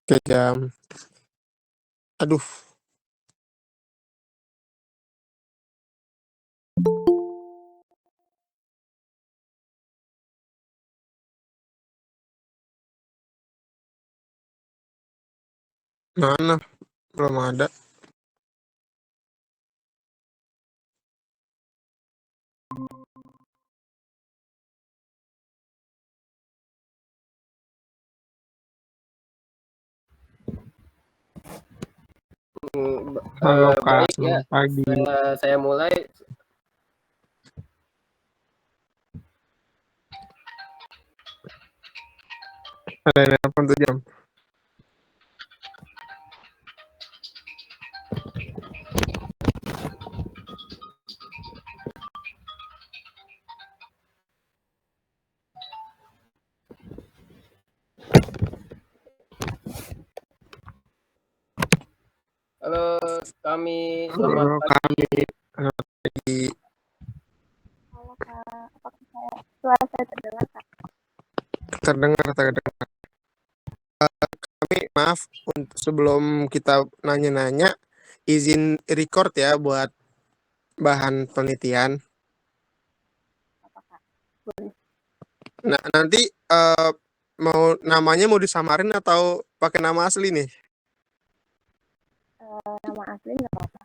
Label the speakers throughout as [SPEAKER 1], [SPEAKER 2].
[SPEAKER 1] Oke, Jam. Aduh, mana? Belum ada. Halo, Kak.
[SPEAKER 2] Baik ya,
[SPEAKER 1] Selamat pagi.
[SPEAKER 2] saya mulai.
[SPEAKER 1] Ada yang nelpon tuh, Jam.
[SPEAKER 2] Halo, kami selamat
[SPEAKER 1] Halo,
[SPEAKER 2] pagi.
[SPEAKER 1] kami. Selamat pagi.
[SPEAKER 3] Halo Kak, apakah suara saya terdengar Kak?
[SPEAKER 1] Terdengar. Kami, maaf, sebelum kita nanya-nanya, izin record ya buat bahan penelitian.
[SPEAKER 3] Apa Kak? Boleh.
[SPEAKER 1] Nah, nanti namanya mau disamarin atau pakai nama asli nih?
[SPEAKER 3] Nama asli nggak apa-apa.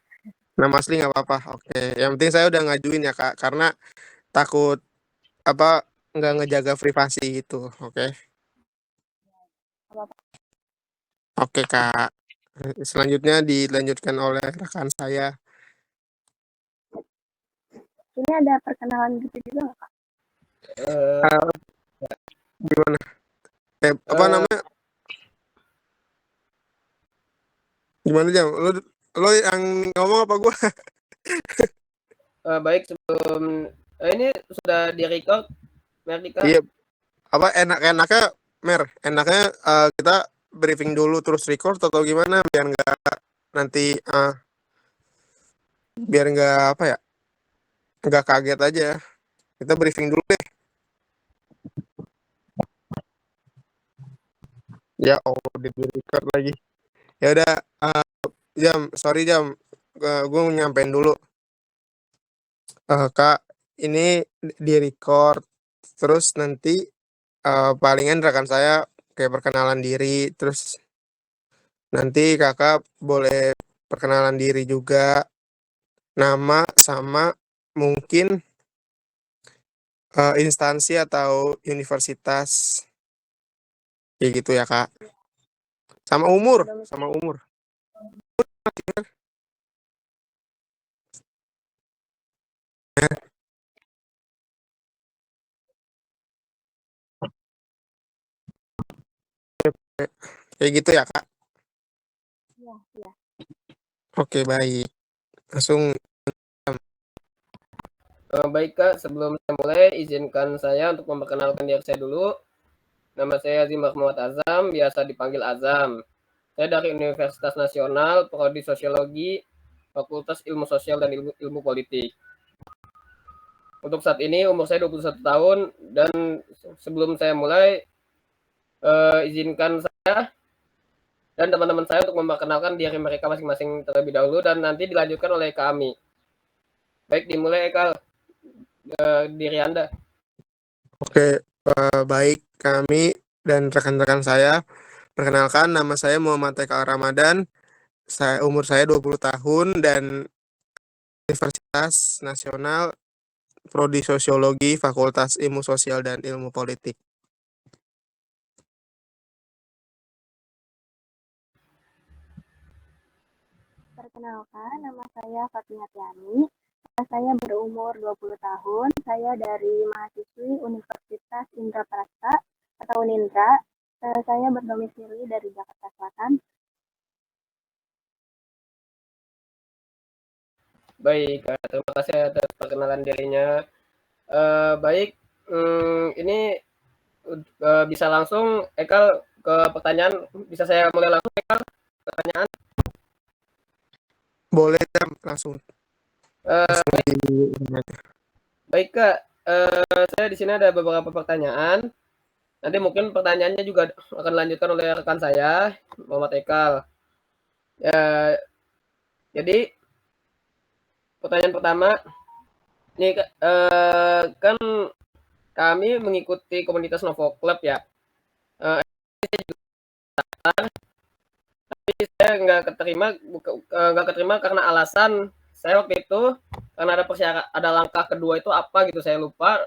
[SPEAKER 1] Nama asli nggak apa-apa. Oke, yang penting saya udah ngajuin ya, Kak, karena takut apa nggak ngejaga privasi gitu. Oke.
[SPEAKER 3] Apa-apa.
[SPEAKER 1] Oke, Kak. Selanjutnya dilanjutkan oleh rekan saya.
[SPEAKER 3] Ini ada perkenalan gitu juga nggak Kak?
[SPEAKER 2] Eh,
[SPEAKER 1] Gimana? Apa
[SPEAKER 2] eh,
[SPEAKER 1] namanya? Gimana, Jam? Lo yang ngomong apa gua?
[SPEAKER 2] Baik, sebelum ini sudah di-record, Merdeka.
[SPEAKER 1] Iya, apa enaknya Mer, enaknya kita briefing dulu terus record atau gimana biar nggak nanti biar nggak apa ya? Nggak kaget aja. Kita briefing dulu deh. Ya, oh, di record lagi. Ya udah, Jam, sorry Jam. Gue nyampein dulu. Kak, ini di record terus nanti palingan rekan saya kayak perkenalan diri, terus nanti kakak boleh perkenalan diri juga, nama sama mungkin instansi atau universitas kayak gitu ya, Kak. Sama umur, sama umur. Kayak gitu ya, Kak.
[SPEAKER 3] Iya.
[SPEAKER 1] Oke, baik. Langsung.
[SPEAKER 2] Baik Kak, sebelum saya mulai, izinkan saya untuk memperkenalkan diri saya dulu. Nama saya Zimbak Muhammad Azam, biasa dipanggil Azam. Saya dari Universitas Nasional, Prodi Sosiologi, Fakultas Ilmu Sosial dan Ilmu Politik. Untuk saat ini umur saya 21 tahun dan sebelum saya mulai, izinkan saya dan teman-teman saya untuk memperkenalkan diri mereka masing-masing terlebih dahulu dan nanti dilanjutkan oleh kami. Baik, dimulai Ekal, diri Anda.
[SPEAKER 1] Oke, baik, kami dan rekan-rekan saya. Perkenalkan, nama saya Muhammad Eka Ramadan. Umur saya 20 tahun dan Universitas Nasional, Prodi Sosiologi, Fakultas Ilmu Sosial dan Ilmu Politik.
[SPEAKER 3] Perkenalkan, nama saya Fatimah Tiani. Saya berumur 20 tahun. Saya dari mahasiswi Universitas Indraprasta atau Unindra. Saya berdomisili dari Jakarta Selatan.
[SPEAKER 2] Baik, terima kasih atas perkenalan dirinya. Baik, ini bisa langsung Ekal ke pertanyaan. Bisa saya mulai langsung Ekal pertanyaan?
[SPEAKER 1] Boleh, Jam, langsung
[SPEAKER 2] Baik,
[SPEAKER 1] di
[SPEAKER 2] baik Kak, saya di sini ada beberapa pertanyaan. Nanti mungkin pertanyaannya juga akan dilanjutkan oleh rekan saya, Muhammad Ekal. Ya, jadi pertanyaan pertama, ini kan kami mengikuti komunitas Novo Club ya. Tapi saya nggak keterima karena alasan saya waktu itu karena ada langkah kedua itu apa gitu saya lupa,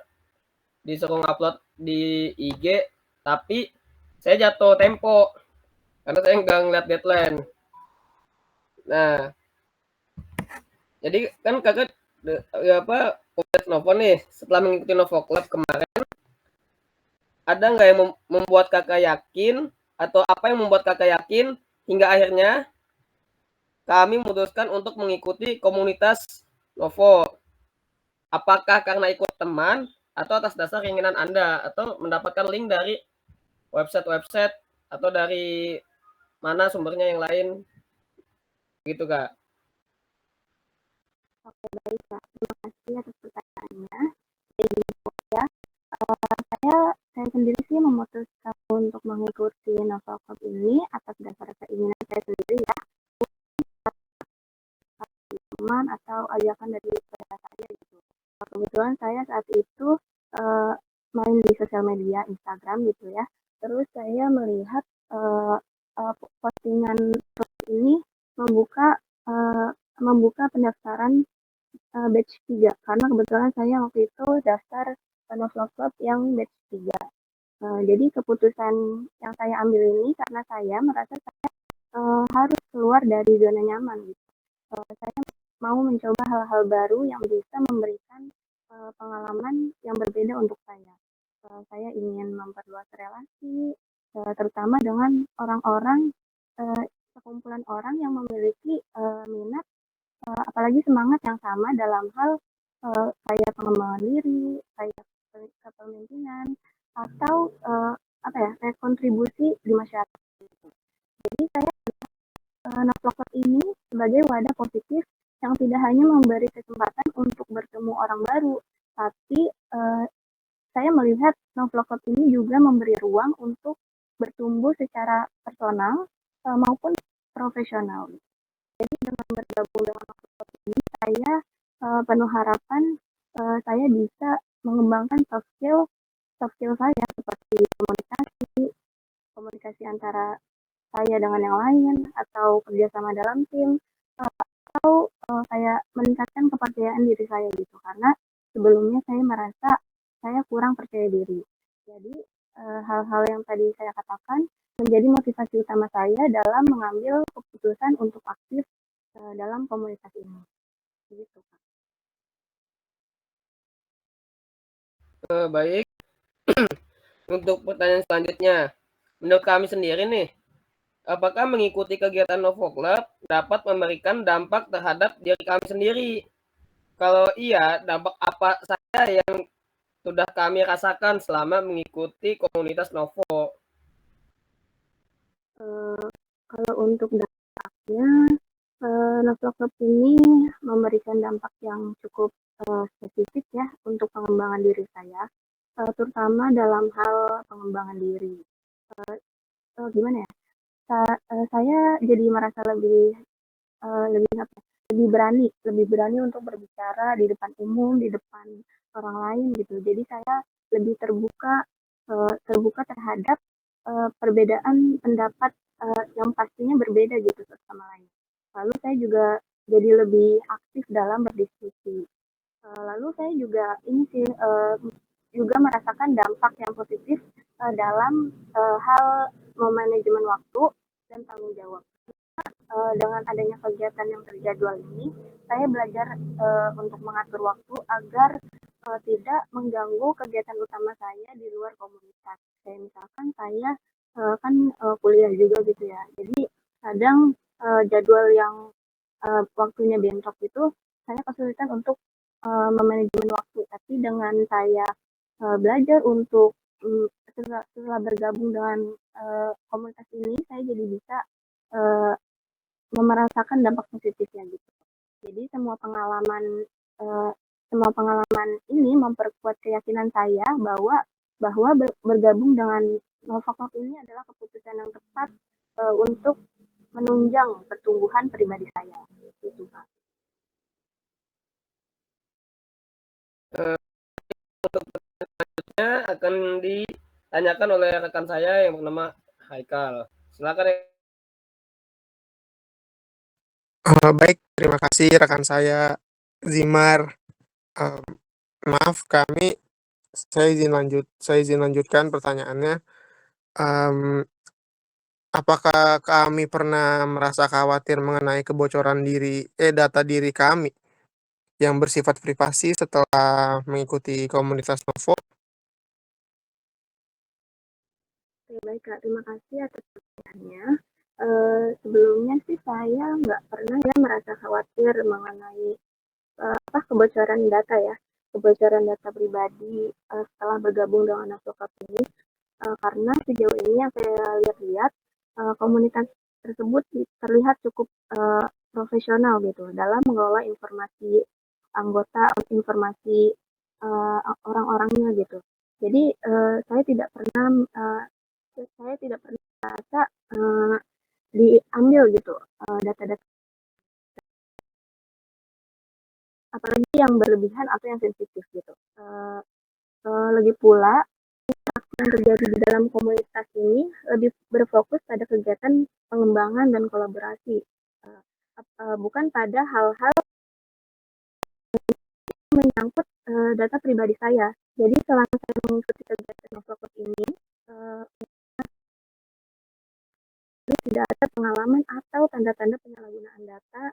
[SPEAKER 2] disuruh ngupload di IG tapi saya jatuh tempo karena saya nggak ngeliat deadline. Nah, jadi kan kakak ya apa komunitas Novo nih setelah mengikuti Novo Club kemarin ada nggak yang membuat kakak yakin atau apa yang membuat kakak yakin hingga akhirnya kami memutuskan untuk mengikuti komunitas Novo? Apakah karena ikut teman atau atas dasar keinginan Anda atau mendapatkan link dari website-website atau dari mana sumbernya yang lain gitu Kak?
[SPEAKER 3] Oke, baik Kak. Terima kasih atas pertanyaannya. Jadi ya, saya sendiri sih memutuskan untuk mengikuti Novel Club ini atas dasar keinginan saya sendiri ya, teman atau ajakan dari saudara saya gitu. Kebetulan saya saat itu uh, main di sosial media Instagram gitu ya. Terus saya melihat uh, postingan ini membuka uh, membuka pendaftaran batch 3 karena kebetulan saya waktu itu daftar Novel Club yang batch 3. Jadi keputusan yang saya ambil ini karena saya merasa saya harus keluar dari zona nyaman gitu. Saya mau mencoba hal-hal baru yang bisa memberikan pengalaman yang berbeda untuk saya. Saya ingin memperluas relasi, terutama dengan orang-orang, sekumpulan orang yang memiliki minat, apalagi semangat yang sama dalam hal kayak pengembangan diri, kayak kepemimpinan, atau apa ya, kayak kontribusi di masyarakat. Jadi saya Navlog ini sebagai wadah positif yang tidak hanya memberi kesempatan untuk bertemu orang baru, tapi saya melihat Navlog ini juga memberi ruang untuk bertumbuh secara personal maupun profesional. Jadi dengan bergabung dengan Navlog ini, saya penuh harapan saya bisa mengembangkan soft skill saya seperti komunikasi, komunikasi antara saya dengan yang lain atau kerjasama dalam tim atau kayak meningkatkan kepercayaan diri saya gitu karena sebelumnya saya merasa saya kurang percaya diri. Jadi hal-hal yang tadi saya katakan menjadi motivasi utama saya dalam mengambil keputusan untuk aktif dalam komunitas ini. Begitu, Kak.
[SPEAKER 2] Baik, untuk pertanyaan selanjutnya, menurut kami sendiri nih, apakah mengikuti kegiatan Novo Club dapat memberikan dampak terhadap diri kami sendiri? Kalau iya, dampak apa saja yang sudah kami rasakan selama mengikuti komunitas Novo?
[SPEAKER 3] Kalau untuk dampaknya, Novel Club ini memberikan dampak yang cukup spesifik ya untuk pengembangan diri saya, terutama dalam hal pengembangan diri. Gimana ya? Saya jadi merasa lebih lebih berani untuk berbicara di depan umum, di depan orang lain gitu. Jadi saya lebih terbuka terhadap perbedaan pendapat yang pastinya berbeda gitu satu sama lain. Lalu saya juga jadi lebih aktif dalam berdiskusi. Lalu saya juga ini sih juga merasakan dampak yang positif dalam hal memanajemen waktu dan tanggung jawab. Dengan adanya kegiatan yang terjadwal ini, saya belajar untuk mengatur waktu agar tidak mengganggu kegiatan utama saya di luar komunitas. Kayak misalkan saya kan kuliah juga gitu ya. Jadi kadang jadwal yang waktunya bentrok itu saya kesulitan untuk memanajemen waktu. Tapi dengan saya belajar untuk setelah bergabung dengan komunitas ini, saya jadi bisa uh, merasakan dampak positifnya gitu. Jadi semua pengalaman ini memperkuat keyakinan saya bahwa bahwa bergabung dengan Nova Club ini adalah keputusan yang tepat untuk menunjang pertumbuhan pribadi saya. Gitu, Pak.
[SPEAKER 2] Selanjutnya akan ditanyakan oleh rekan saya yang bernama Haikal. Silakan.
[SPEAKER 1] Baik, terima kasih rekan saya Zimar. Maaf saya izin lanjutkan pertanyaannya. Apakah kami pernah merasa khawatir mengenai kebocoran data diri kami yang bersifat privasi setelah mengikuti komunitas Novo?
[SPEAKER 3] Oke, baik Kak, terima kasih atas pertanyaannya. Sebelumnya sih saya nggak pernah ya merasa khawatir mengenai kebocoran data pribadi setelah bergabung dengan Nova ini, karena sejauh ini yang saya lihat-lihat komunitas tersebut terlihat cukup profesional gitu dalam mengelola informasi anggota, informasi orang-orangnya gitu. Jadi saya tidak pernah merasa diambil gitu data-data, apalagi yang berlebihan atau yang sensitif gitu. Lagi pula yang terjadi di dalam komunitas ini lebih berfokus pada kegiatan pengembangan dan kolaborasi, bukan pada hal-hal menyangkut data pribadi saya. Jadi selama saya mengikuti kegiatan Novocode ini, tidak ada pengalaman atau tanda-tanda penyalahgunaan data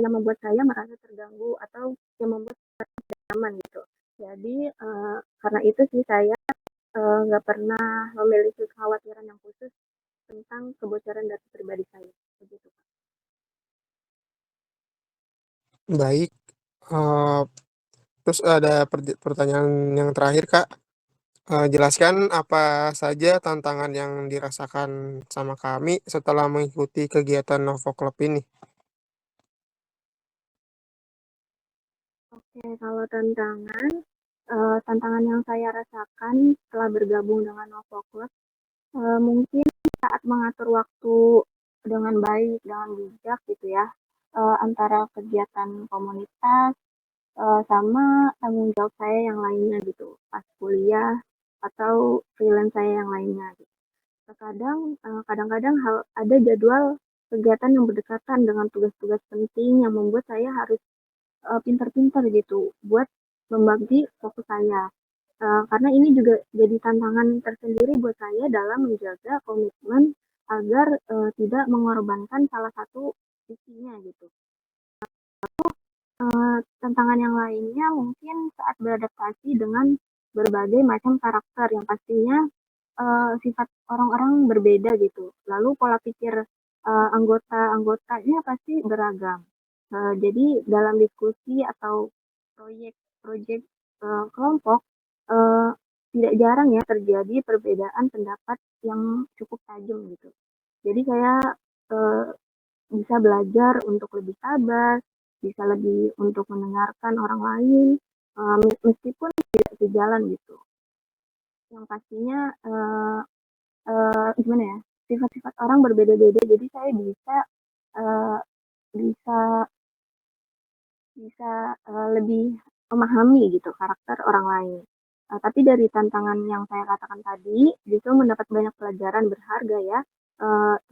[SPEAKER 3] yang membuat saya merasa terganggu atau yang membuat saya tidak nyaman gitu. Jadi karena itu sih saya nggak pernah memiliki kekhawatiran yang khusus tentang kebocoran data pribadi saya. Begitu.
[SPEAKER 1] Baik, terus ada pertanyaan yang terakhir, Kak. Jelaskan apa saja tantangan yang dirasakan sama kami setelah mengikuti kegiatan Novo Club ini.
[SPEAKER 3] Oke, kalau tantangan yang saya rasakan setelah bergabung dengan Novo Club, mungkin saat mengatur waktu dengan baik, dengan bijak gitu ya, antara kegiatan komunitas sama tanggung jawab saya yang lainnya gitu, pas kuliah atau freelance saya yang lainnya gitu. Kadang-kadang ada jadwal kegiatan yang berdekatan dengan tugas-tugas penting yang membuat saya harus pintar-pintar gitu buat membagi fokus saya. Karena ini juga jadi tantangan tersendiri buat saya dalam menjaga komitmen agar tidak mengorbankan salah satu sisinya gitu. Tantangan yang lainnya mungkin saat beradaptasi dengan berbagai macam karakter yang pastinya sifat orang-orang berbeda gitu. Lalu pola pikir anggota-anggotanya pasti beragam. Jadi dalam diskusi atau proyek-proyek kelompok uh, tidak jarang ya terjadi perbedaan pendapat yang cukup tajam gitu. Jadi saya uh, bisa belajar untuk lebih sabar, bisa lebih untuk mendengarkan orang lain, meskipun tidak sejalan gitu. Yang pastinya gimana ya, sifat-sifat orang berbeda-beda, jadi saya uh, bisa bisa lebih memahami gitu karakter orang lain. Tapi dari tantangan yang saya katakan tadi, justru mendapat banyak pelajaran berharga ya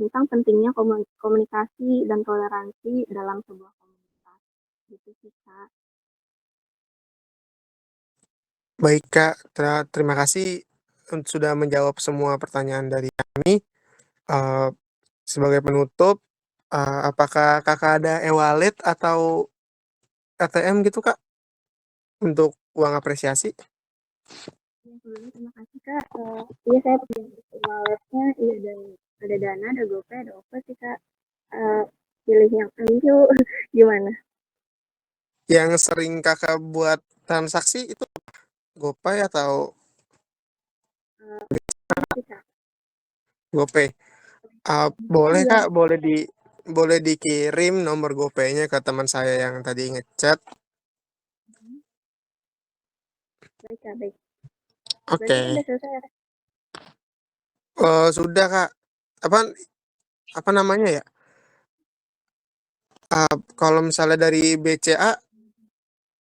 [SPEAKER 3] tentang pentingnya komunikasi dan toleransi dalam sebuah komunitas. Gitu sih Kak.
[SPEAKER 1] Baik, Kak, terima kasih sudah menjawab semua pertanyaan dari kami. Eh, Sebagai penutup, apakah Kakak ada e-wallet atau ATM gitu, Kak, untuk uang apresiasi?
[SPEAKER 3] Ya, sebelumnya terima kasih Kak. Iya saya punya walletnya, iya ada Dana, ada GoPay, ada OVO sih Kak. Eh, Pilih yang yuk gimana?
[SPEAKER 1] Yang sering Kakak buat transaksi itu GoPay atau
[SPEAKER 3] Iya sih Kak.
[SPEAKER 1] GoPay?
[SPEAKER 3] Kan
[SPEAKER 1] Boleh,
[SPEAKER 3] ya.
[SPEAKER 1] Kak, boleh dikirim nomor GoPay-nya ke teman saya yang tadi ngechat.
[SPEAKER 3] Baik Kak, baik. Berarti
[SPEAKER 1] Oke.
[SPEAKER 3] udah selesai ya?
[SPEAKER 1] Sudah, Kak. Apa namanya ya, kalau misalnya dari BCA